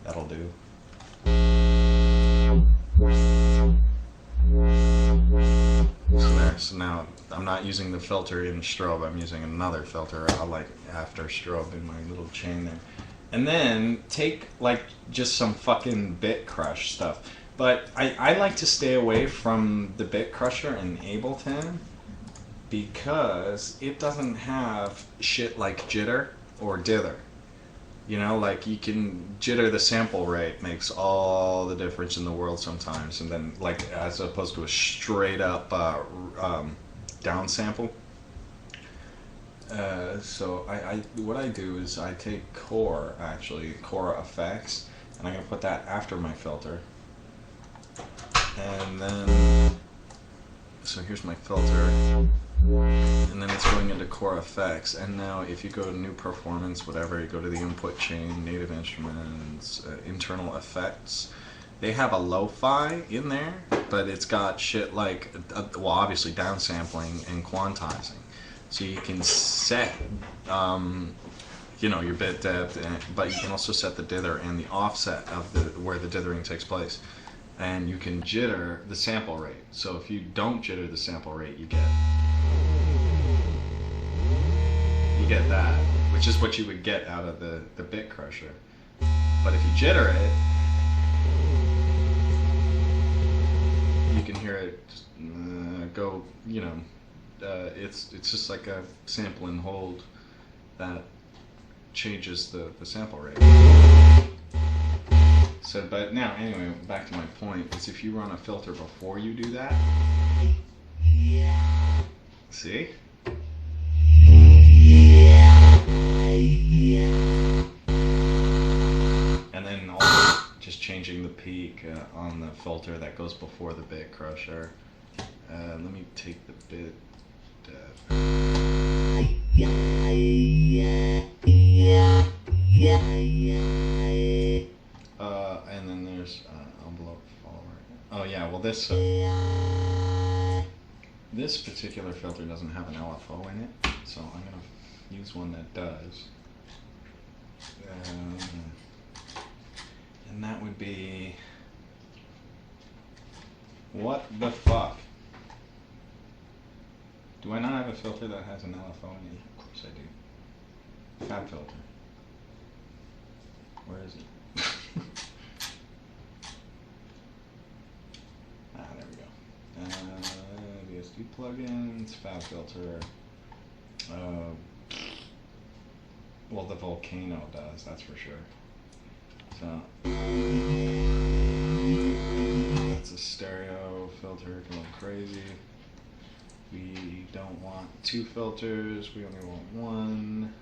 That'll do. So there. So now I'm not using the filter in strobe. I'm using another filter, like after strobe in my little chain there. And then take like just some fucking bit crush stuff. But I like to stay away from the bit crusher in Ableton because it doesn't have shit like jitter or dither. You know, like you can jitter the sample rate makes all the difference in the world sometimes, and then like as opposed to a straight up down sample. So what I do is I take core effects, and I'm gonna put that after my filter, and then so here's my filter. And then it's going into core effects, and now if you go to new performance, whatever, you go to the input chain, native instruments, internal effects, they have a lo-fi in there, but it's got shit like well, obviously downsampling and quantizing, so you can set you know, your bit depth, but you can also set the dither and the offset of the where the dithering takes place, and you can jitter the sample rate. So if you don't jitter the sample rate, you get that, which is what you would get out of the bit crusher. But if you jitter it, you can hear it go, you know, it's just like a sample and hold that changes the sample rate. So, but now, anyway, back to my point, is if you run a filter before you do that, see? And then also just changing the peak on the filter that goes before the bit crusher. Let me take the bit depth. And then there's envelope forward. Oh yeah, well this particular filter doesn't have an LFO in it, so I'm gonna use one that does. And that would be, what the fuck? Do I not have a filter that has an LFO in it? Of course I do. Fab filter. Where is it? There we go. VSD plugins, Fab filter. Well, the Volcano does, that's for sure. So that's a stereo filter going crazy. We don't want two filters, we only want one.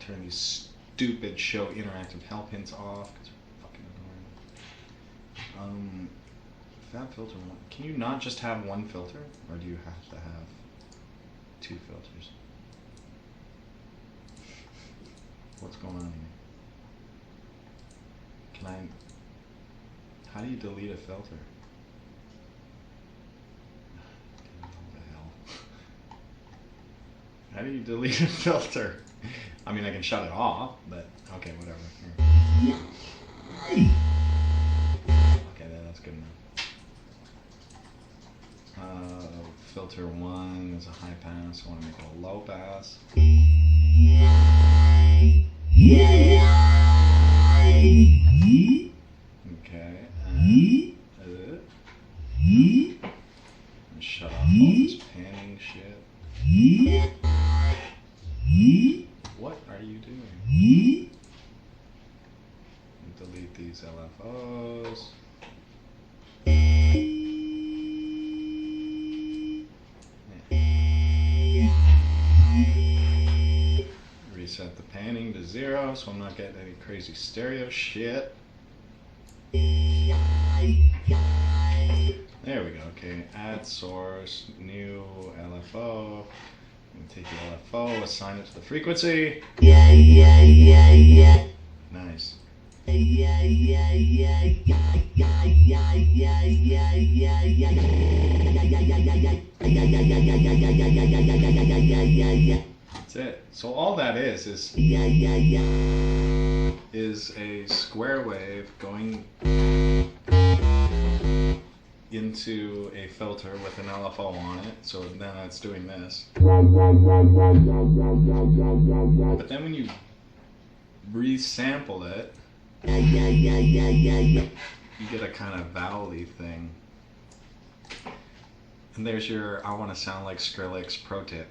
Turn these stupid show interactive help hints off because they're fucking annoying. Fab filter one. Can you not just have one filter, or do you have to have two filters? What's going on here? Can I... How do you delete a filter? What the hell? How do you delete a filter? I mean, I can shut it off, but okay, whatever. Here. Okay, that's good enough. Filter one is a high pass. I want to make it a low pass. Okay, and shut off all this panning shit. What are you doing? Delete these LFOs. Reset the panning to 0 so I'm not getting any crazy stereo shit. There we go. Okay, add source, new LFO. And take the LFO, assign it to the frequency. Nice. That's it. So all that is a square wave going into a filter with an LFO on it. So now it's doing this. But then when you resample it, you get a kind of vowel-y thing. And there's your I want to sound like Skrillex pro tip.